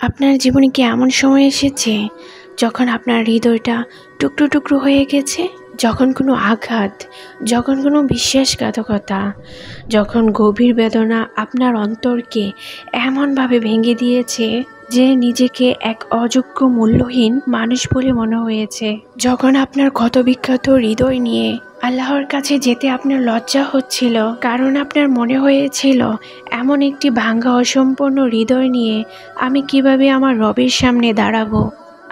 আপনার জীবনে কি এমন সময় এসেছে যখন আপনার হৃদয়টা টুকরো টুকরো হয়ে গেছে? যখন কোনো আঘাত, যখন কোনো বিশ্বাসঘাতকতা, যখন গভীর বেদনা আপনার অন্তরকে এমনভাবে ভেঙে দিয়েছে যে নিজেকে এক অযোগ্য মূল্যহীন মানুষ বলে মনে হয়েছে। যখন আপনার ক্ষতবিক্ষত হৃদয় নিয়ে আল্লাহর কাছে যেতে আপনার লজ্জা হচ্ছিল, কারণ আপনার মনে হয়েছিল এমন একটি ভাঙা অসম্পূর্ণ হৃদয় নিয়ে আমি কিভাবে আমার রবের সামনে দাঁড়াবো।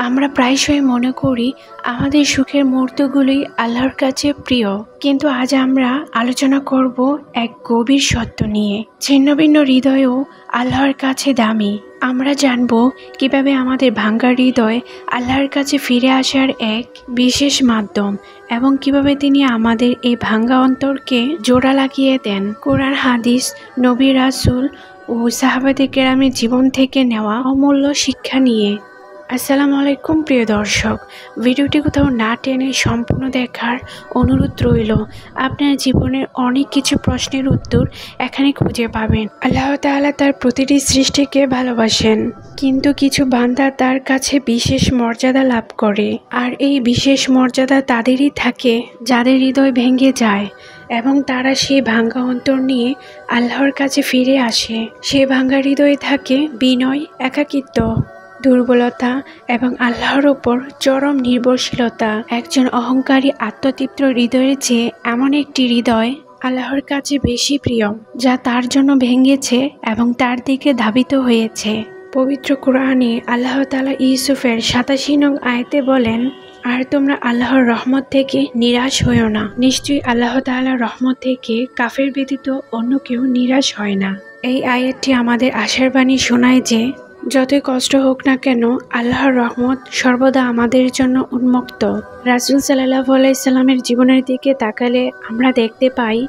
আমরা প্রায়শই মনে করি আমাদের সুখের মুহূর্তগুলোই আল্লাহর কাছে প্রিয়, কিন্তু আজ আমরা আলোচনা করব এক গভীর সত্য নিয়ে। ছিন্ন ভিন্ন হৃদয়ও আল্লাহর কাছে দামি। আমরা জানব কিভাবে আমাদের ভাঙ্গা হৃদয় আল্লাহর কাছে ফিরে আসার এক বিশেষ মাধ্যম এবং কিভাবে তিনি আমাদের এই ভাঙ্গা অন্তরকে জোড়া লাগিয়ে দেন কোরআন, হাদিস, নবী, রাসূল ও সাহাবায়ে কেরামের জীবন থেকে নেওয়া অমূল্য শিক্ষা নিয়ে। আসসালামু আলাইকুম প্রিয় দর্শক, ভিডিওটি কোথাও না টেনে সম্পূর্ণ দেখার অনুরোধ রইল। আপনার জীবনের অনেক কিছু প্রশ্নের উত্তর এখানে খুঁজে পাবেন। আল্লাহ তাআলা তার প্রতিটি সৃষ্টিকে ভালোবাসেন, কিন্তু কিছু বান্দা তার কাছে বিশেষ মর্যাদা লাভ করে, আর এই বিশেষ মর্যাদা তাদেরই থাকে যাদের হৃদয় ভেঙে যায় এবং তারা সেই ভাঙ্গা অন্তর নিয়ে আল্লাহর কাছে ফিরে আসে। সেই ভাঙ্গা হৃদয়ে থাকে বিনয়, একাকিত্ব, দুর্বলতা এবং আল্লাহর ওপর চরম নির্ভরশীলতা। একজন অহংকারী আত্মতৃপ্ত হৃদয়ের চেয়ে এমন একটি হৃদয় আল্লাহর কাছে বেশি প্রিয়, যা তার জন্য ভেঙেছে এবং তার দিকে ধাবিত হয়েছে। পবিত্র কোরআনে আল্লাহ তাআলা ইউসুফের ৮৭ নং আয়াতে বলেন, আর তোমরা আল্লাহর রহমত থেকে নিরাশ হইও না। নিশ্চয়ই আল্লাহ তাআলার রহমত থেকে কাফের ব্যতীত অন্য কেউ নিরাশ হয় না। এই আয়াতটি আমাদের আশার বাণী শোনায় যে যতই কষ্ট হোক না কেন, আল্লাহর রহমত সর্বদা আমাদের জন্য উন্মুক্ত। রাসূল সাল্লাল্লাহু আলাইহি সাল্লামের জীবনের দিকে তাকালে আমরা দেখতে পাই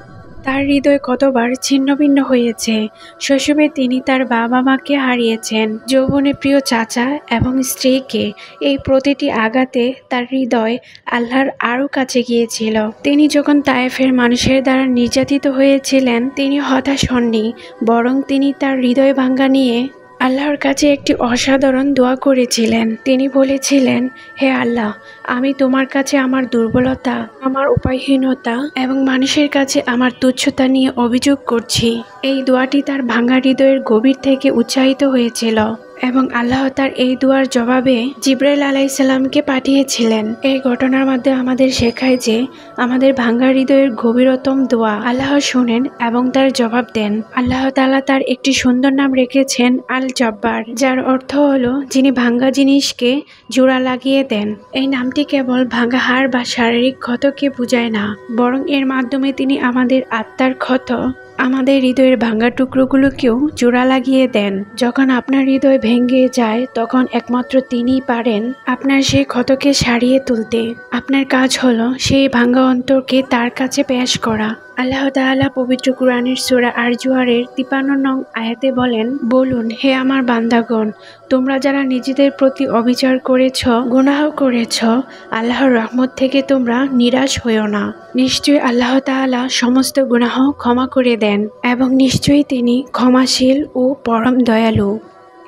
তার হৃদয় কতবার ছিন্ন ভিন্ন হয়েছে। শৈশবে তিনি তার বাবা মাকে হারিয়েছেন, যৌবনে প্রিয় চাচা এবং স্ত্রীকে। এই প্রতিটি আঘাতে তার হৃদয় আল্লাহর আরও কাছে গিয়েছিল। তিনি যখন তায়েফের মানুষের দ্বারা নির্যাতিত হয়েছিলেন, তিনি হতাশ হননি, বরং তিনি তার হৃদয় ভাঙ্গা নিয়ে আল্লাহর কাছে একটি অসাধারণ দোয়া করেছিলেন। তিনি বলেছিলেন, হে আল্লাহ, আমি তোমার কাছে আমার দুর্বলতা, আমার উপায়হীনতা এবং মানুষের কাছে আমার তুচ্ছতা নিয়ে অভিযোগ করছি। এই দোয়াটি তার ভাঙ্গা হৃদয়ের গভীর থেকে উচ্চারিত হয়েছিল এবং আল্লাহ তার এই দোয়ার জবাবে জিবরাইল আলাইহিস সালামকে পাঠিয়েছিলেন। এই ঘটনার মাধ্যমে আমাদের শেখায় যে আমাদের ভাঙ্গা হৃদয়ের গভীরতম দোয়া আল্লাহ শোনেন এবং তার জবাব দেন। আল্লাহ তাআলা তার একটি সুন্দর নাম রেখেছেন আল জব্বার, যার অর্থ হলো যিনি ভাঙ্গা জিনিসকে জোড়া লাগিয়ে দেন। এই নামটি কেবল ভাঙ্গা হাড় বা শারীরিক ক্ষতকে বোঝায় না, বরং এর মাধ্যমে তিনি আমাদের আত্মার ক্ষত, আমাদের হৃদয়ের ভাঙ্গা টুকরোগুলোকেও জোড়া লাগিয়ে দেন। যখন আপনার হৃদয় ভেঙে যায়, তখন একমাত্র তিনিই পারেন আপনার সেই ক্ষতকে সারিয়ে তুলতে। আপনার কাজ হলো সেই ভাঙ্গা অন্তরকে তার কাছে পেশ করা। আল্লাহ তাআলা পবিত্র কুরআনের সূরা আর-জুয়ারের ৫৩ নং আয়াতে বলেন, বলুন, হে আমার বান্দাগণ, তোমরা যারা নিজেদের প্রতি অবিচার করেছ, গুনাহ করেছ, আল্লাহর রহমত থেকে তোমরা নিরাশ হইও না। নিশ্চয়ই আল্লাহ তাআলা সমস্ত গুনাহ ক্ষমা করে দেন এবং নিশ্চয়ই তিনি ক্ষমাশীল ও পরম দয়ালু।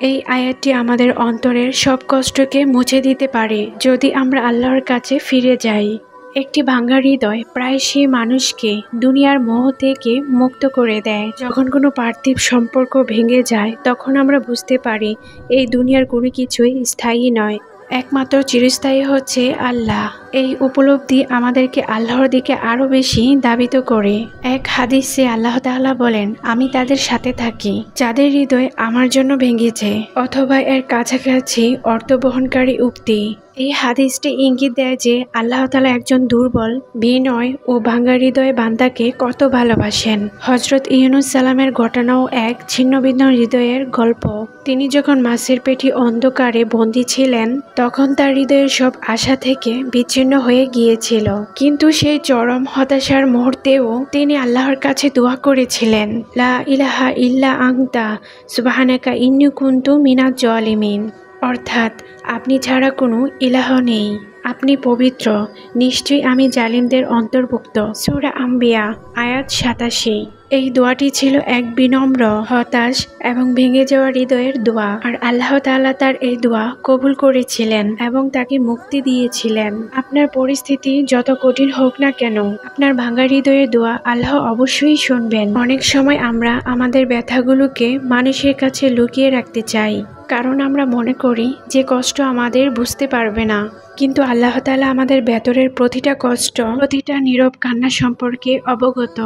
এই আয়াতটি আমাদের অন্তরের সব কষ্টকে মুছে দিতে পারে যদি আমরা আল্লাহর কাছে ফিরে যাই। একটি ভাঙ্গা হৃদয় প্রায়শই মানুষকে দুনিয়ার মোহ থেকে মুক্ত করে দেয়। যখন কোনো পার্থিব সম্পর্ক ভেঙে যায়, তখন আমরা বুঝতে পারি এই দুনিয়ার কোনো কিছুই স্থায়ী নয়, একমাত্র চিরস্থায়ী হচ্ছে আল্লাহ। এই উপলব্ধি আমাদেরকে আল্লাহর দিকে আরো বেশি ধাবিত করে। এক হাদিসে আল্লাহ তাআলা বলেন, আমি তাদের সাথে থাকি যাদের হৃদয় আমার জন্য ভেঙেছে, অথবা এর কাছাকাছি অর্থবহনকারী উক্তি। এই হাদিসটি ইঙ্গিত দেয় যে আল্লাহ তাআলা একজন দুর্বল, বিনয় ও ভাঙ্গা হৃদয় বান্দাকে কত ভালোবাসেন। হযরত ইউনূস সালামের ঘটনাও এক ছিন্নভিন্ন হৃদয়ের গল্প। তিনি যখন মাছের পেটে অন্ধকারে বন্দী ছিলেন, তখন তার হৃদয়ের সব আশা থেকে বিচ্ছিন্ন হয়ে গিয়েছিল, কিন্তু সেই চরম হতাশার মুহূর্তেও তিনি আল্লাহর কাছে দোয়া করেছিলেন, লা ইলাহা ইল্লা আনতা সুবহানাকা ইন্নী কুনতু মিনাজ জালিমিন, অর্থাৎ আপনি ছাড়া কোনো ইলাহ নেই, আপনি পবিত্র, নিশ্চয়ই আমি জালিমদের অন্তর্ভুক্ত। সূরা আম্বিয়া আয়াত 87। এই দোয়াটি ছিল এক বিনম্র, হতাশ এবং ভেঙে যাওয়া হৃদয়ের দোয়া। আর আল্লাহ তাআলা তার এই দোয়া কবুল করেছিলেন এবং তাকে মুক্তি দিয়েছিলেন। আপনার পরিস্থিতি যত কঠিন হোক না কেন, আপনার ভাঙা হৃদয়ের দোয়া আল্লাহ অবশ্যই শুনবেন। অনেক সময় আমরা আমাদের ব্যথাগুলোকে মানুষের কাছে লুকিয়ে রাখতে চাই, কারণ আমরা মনে করি যে কষ্ট আমাদের বুঝতে পারবে না। কিন্তু আল্লাহ তাআলা আমাদের ভেতরের প্রতিটা কষ্ট, প্রতিটা নীরব কান্না সম্পর্কে অবগত।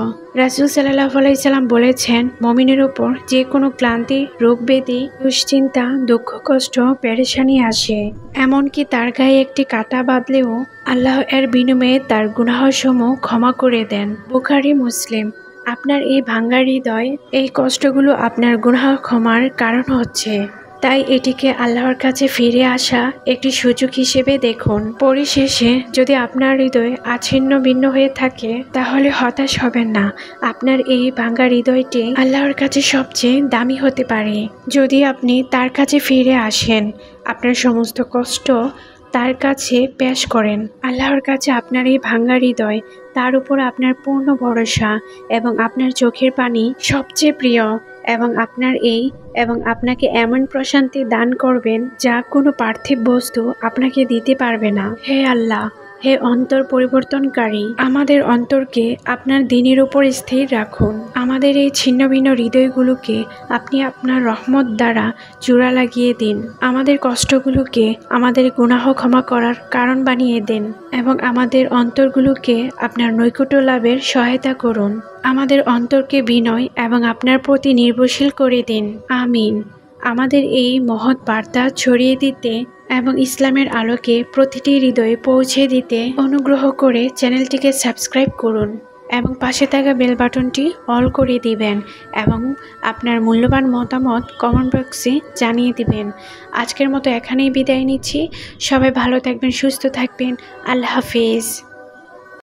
রাসূল সাল্লাল্লাহু আলাইহি সাল্লাম বলেছেন, মুমিনের উপর যে কোনো ক্লান্তি, রোগ ব্যাধি, দুশ্চিন্তা, দুঃখ, কষ্ট, পেরেশানি আসে, এমনকি তার গায়ে একটি কাঁটা বাঁধলেও আল্লাহ এর বিনিময়ে তার গুনাহসমূহ ক্ষমা করে দেন। বুখারী, মুসলিম। আপনার এই ভাঙা হৃদয়, এই কষ্টগুলো আপনার গুনাহ ক্ষমার কারণ হচ্ছে। তাই এটিকে আল্লাহর কাছে ফিরে আসা একটি সুযোগ হিসেবে দেখুন। পরিশেষে যদি আপনার হৃদয় আচ্ছিন্ন ভিন্ন হয়ে থাকে, তাহলে হতাশ হবেন না। আপনার এই ভাঙা হৃদয়টি আল্লাহর কাছে সবচেয়ে দামি হতে পারে। যদি আপনি তার কাছে ফিরে আসেন, আপনার সমস্ত কষ্ট তার কাছে পেশ করেন। আল্লাহর কাছে আপনার এই ভাঙা হৃদয়, তার উপর আপনার পূর্ণ ভরসা এবং আপনার চোখের পানি সবচেয়ে প্রিয়, এবং আপনাকে এমন প্রশান্তি দান করবেন যা কোনো পার্থিব বস্তু আপনাকে দিতে পারবে না। হে আল্লাহ, হে অন্তর পরিবর্তনকারী, আমাদের অন্তরকে আপনার দ্বীনের উপর স্থির রাখুন। আমাদের এই ছিন্ন ভিন্ন হৃদয়গুলোকে আপনি আপনার রহমত দ্বারা জোড়া লাগিয়ে দিন। আমাদের কষ্টগুলোকে আমাদের গুনাহ ক্ষমা করার কারণ বানিয়ে দেন এবং আমাদের অন্তরগুলোকে আপনার নৈকট্য লাভের সহায়তা করুন। আমাদের অন্তরকে বিনয় এবং আপনার প্রতি নির্ভরশীল করে দিন। আমিন। আমাদের এই মহৎ বার্তা ছড়িয়ে দিতে এবং ইসলামের আলোকে প্রতিটি হৃদয়ে পৌঁছে দিতে অনুগ্রহ করে চ্যানেলটিকে সাবস্ক্রাইব করুন এবং পাশে থাকা বেল বাটনটি অল করে দিবেন এবং আপনার মূল্যবান মতামত কমেন্ট বক্সে জানিয়ে দিবেন। আজকের মতো এখানেই বিদায় নিচ্ছি। সবাই ভালো থাকবেন, সুস্থ থাকবেন। আল্লাহ হাফেজ।